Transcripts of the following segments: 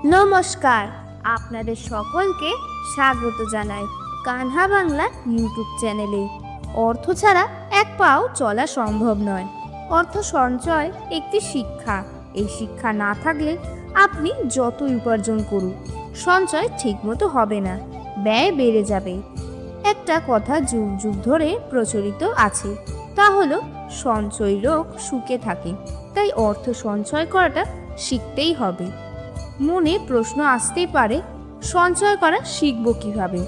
নমস্কার, আপনাদের সকলকে স্বাগত জানাই কানহা বাংলা ইউটিউব চ্যানেলে। অর্থ ছাড়া এক পাও চলা সম্ভব নয়। অর্থ সঞ্চয় একটি শিক্ষা। এই শিক্ষা না থাকলে আপনি যতই উপার্জন করুন, সঞ্চয় ঠিকমতো হবে না, ব্যয় বেড়ে যাবে। একটা কথা যুগ যুগ ধরে প্রচলিত আছে, তা হলো সঞ্চয় লোক সুখে থাকে। তাই অর্থ সঞ্চয় করাটা শিখতেই হবে। মনে প্রশ্ন আসতেই পারে, সঞ্চয় করা শিখব কিভাবে?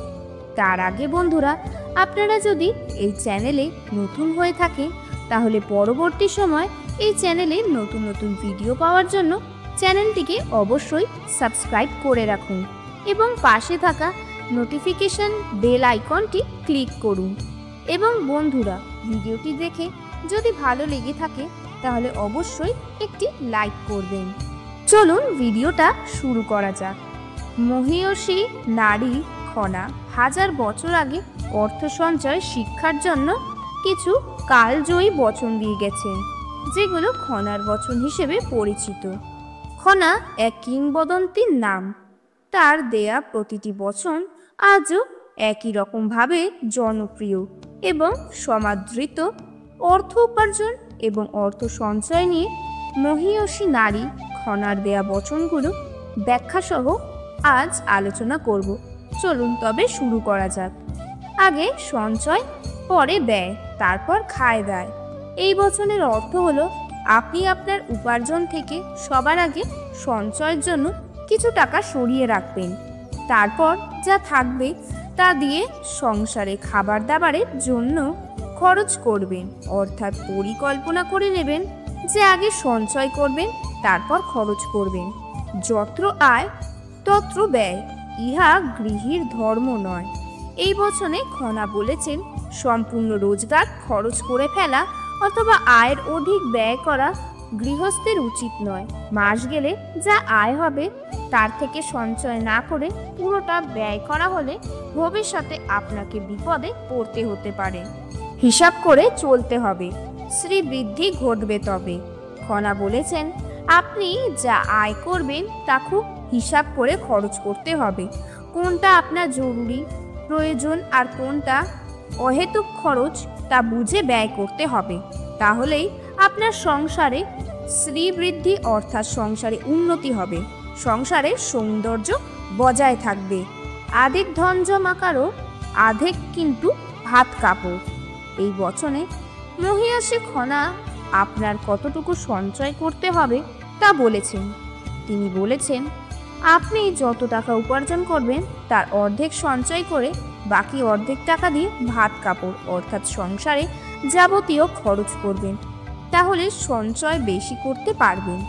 তার আগে বন্ধুরা, আপনারা যদি এই চ্যানেলে নতুন হয়ে থাকে, তাহলে পরবর্তী সময় এই চ্যানেলে নতুন নতুন ভিডিও পাওয়ার জন্য চ্যানেলটিকে অবশ্যই সাবস্ক্রাইব করে রাখুন এবং পাশে থাকা নোটিফিকেশন বেল আইকনটি ক্লিক করুন। এবং বন্ধুরা, ভিডিওটি দেখে যদি ভালো লেগে থাকে তাহলে অবশ্যই একটি লাইক করবেন। চলুন ভিডিওটা শুরু করা যাক। মহীয়সী নারী খনা হাজার বছর আগে অর্থ সঞ্চয় শিক্ষার জন্য কিছু কালজয়ী বচন দিয়ে গেছেন, যেগুলো খনার বচন হিসেবে পরিচিত। খনা এক কিংবদন্তির নাম। তার দেয়া প্রতিটি বচন আজও একই রকমভাবে জনপ্রিয় এবং সমাদৃত। অর্থ উপার্জন এবং অর্থ সঞ্চয় নিয়ে মহীয়সী নারী খনার দেয়া বচনগুলো ব্যাখ্যাসহ আজ আলোচনা করব। চলুন তবে শুরু করা যাক। আগে সঞ্চয়, পরে ব্যয়, তারপর খায় দায়। এই বচনের অর্থ হলো, আপনি আপনার উপার্জন থেকে সবার আগে সঞ্চয়ের জন্য কিছু টাকা সরিয়ে রাখবেন। তারপর যা থাকবে তা দিয়ে সংসারে খাবার দাবারের জন্য খরচ করবেন। অর্থাৎ পরিকল্পনা করে নেবেন যে আগে সঞ্চয় করবেন, তারপর খরচ করবেন। যত্র আয় তত্র ব্যয়, ইহা গৃহীর ধর্ম নয়। এই বচনে খনা বলেছেন, সম্পূর্ণ রোজগার খরচ করে ফেলা অথবা আয়ের অধিক ব্যয় করা গৃহস্থের উচিত নয়। মাস গেলে যা আয় হবে তার থেকে সঞ্চয় না করে পুরোটা ব্যয় করা হলে ভবিষ্যতে আপনাকে বিপদে পড়তে হতে পারে। হিসাব করে চলতে হবে, শ্রীবৃদ্ধি ঘটবে তবে। খনা বলেছেন, আপনি যা আয় করবেন তা খুব হিসাব করে খরচ করতে হবে। কোনটা আপনার জরুরি প্রয়োজন আর কোনটা অহেতুক খরচ তা বুঝে ব্যয় করতে হবে। তাহলেই আপনার সংসারে শ্রীবৃদ্ধি অর্থাৎ সংসারে উন্নতি হবে, সংসারের সৌন্দর্য বজায় থাকবে। আধেক ধন জমাকারও আধেক কিন্তু ভাত কাপড়। এই বচনে মহীয়সী খনা আপনার কতটুকু সঞ্চয় করতে হবে তা বলেছেন। তিনি বলেছেন, আপনি যত টাকা উপার্জন করবেন তার অর্ধেক সঞ্চয় করে বাকি অর্ধেক টাকা দিয়ে ভাত কাপড় অর্থাৎ সংসারে যাবতীয় খরচ করবেন। তাহলে সঞ্চয় বেশি করতে পারবেন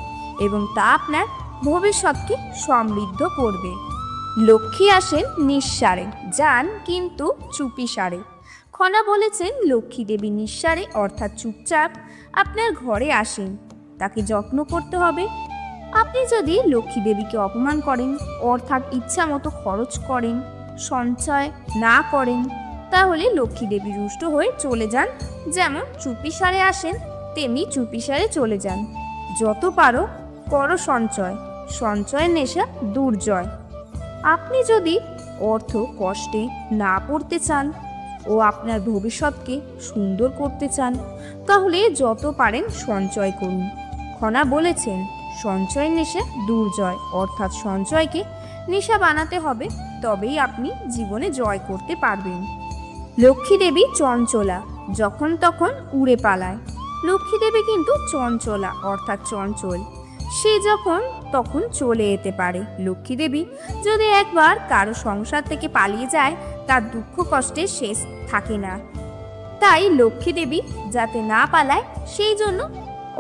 এবং তা আপনার ভবিষ্যৎকে সমৃদ্ধ করবে। লক্ষ্মী আসেন নিঃসারে, যান কিন্তু চুপি সারে। খনা বলেছেন, লক্ষ্মী দেবী নিঃসারে অর্থাৎ চুপচাপ আপনার ঘরে আসেন, তাকে যত্ন করতে হবে। আপনি যদি লক্ষ্মী দেবীকে অপমান করেন অর্থাৎ ইচ্ছা মতো খরচ করেন, সঞ্চয় না করেন, তাহলে লক্ষ্মী দেবী রুষ্ট হয়ে চলে যান। যেমন চুপিসারে আসেন তেমনি চুপিসারে চলে যান। যত পারো করো সঞ্চয়, সঞ্চয়ের নেশা দুর্জয়। আপনি যদি অর্থ কষ্টে না পড়তে চান ও আপনার ভবিষ্যৎকে সুন্দর করতে চান, তাহলে যত পারেন সঞ্চয় করুন। খনা বলেছেন, সঞ্চয় নেশা দুর্জয় অর্থাৎ সঞ্চয়কে নেশা বানাতে হবে, তবেই আপনি জীবনে জয় করতে পারবেন। লক্ষ্মী দেবী চঞ্চলা, যখন তখন উড়ে পালায়। লক্ষ্মী দেবী কিন্তু চঞ্চলা অর্থাৎ চঞ্চল, সে যখন তখন চলে যেতে পারে। লক্ষ্মী দেবী যদি একবার কারো সংসার থেকে পালিয়ে যায়, তার দুঃখ কষ্টের শেষ থাকে না। তাই লক্ষ্মী দেবী যাতে না পালায়, সেই জন্য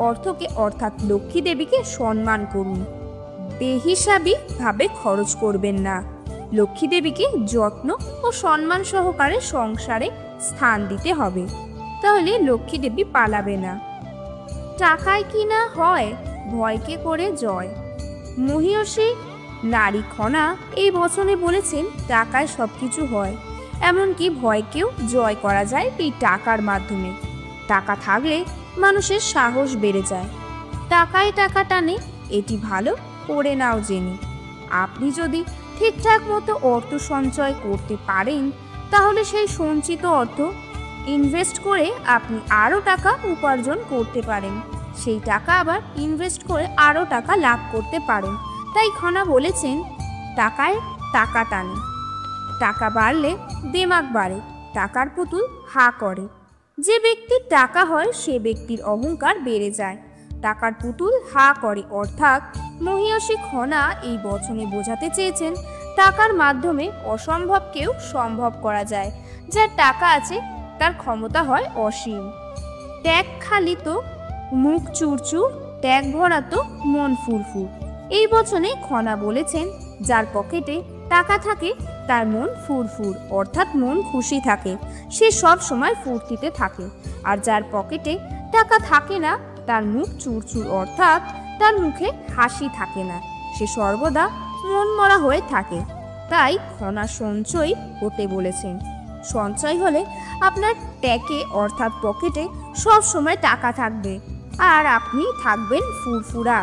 অর্থকে অর্থাৎ লক্ষ্মী দেবীকে সম্মান করুন। বেহিসাবি ভাবে খরচ করবেন না। লক্ষ্মী দেবীকে যত্ন ও সম্মান সহকারে সংসারে স্থান দিতে হবে, তাহলে লক্ষ্মী দেবী পালাবে না। টাকায় কি না হয় ভয়কে করে জয়। মহীয়সী নারী খনা এই বচনে বলেছেন, টাকায় সবকিছু হয়, এমনকি ভয়কেও জয় করা যায় এই টাকার মাধ্যমে। টাকা থাকলে মানুষের সাহস বেড়ে যায়। টাকায় টাকা টানে, এটি ভালো করে নাও জেনে। আপনি যদি ঠিকঠাক মতো অর্থ সঞ্চয় করতে পারেন, তাহলে সেই সঞ্চিত অর্থ ইনভেস্ট করে আপনি আরও টাকা উপার্জন করতে পারেন। সেই টাকা আবার ইনভেস্ট করে আরও টাকা লাভ করতে পারেন। তাই খনা বলেছেন, টাকায় টাকা টানে, টাকা বাড়লে দেমাগ বাড়ে, টাকার পুতুল হা করে। যে ব্যক্তির টাকা হয় সে ব্যক্তির অহংকার বেড়ে যায়। টাকার পুতুল হা করে অর্থাৎ মহিয়সী খনা এই বচনে বোঝাতে চেয়েছেন, টাকার মাধ্যমে অসম্ভবকেও সম্ভব করা যায়। যার টাকা আছে তার ক্ষমতা হয় অসীম। ট্যাগ খালি তো মুখ চুরচুর, ট্যাগ ভরা তো মন ফুরফুর। এই বচনে খনা বলেছেন, যার পকেটে টাকা থাকে তার মন ফুরফুর অর্থাৎ মন খুশি থাকে, সে সব সময় ফুর্তিতে থাকে। আর যার পকেটে টাকা থাকে না তার মুখ চুরচুর অর্থাৎ তার মুখে হাসি থাকে না, সে সর্বদা মনমরা হয়ে থাকে। তাই খনা সঞ্চয় হতে বলেছেন। সঞ্চয় হলে আপনার ট্যাগে অর্থাৎ পকেটে সব সময় টাকা থাকবে আর আপনি থাকবেন ফুরফুরা।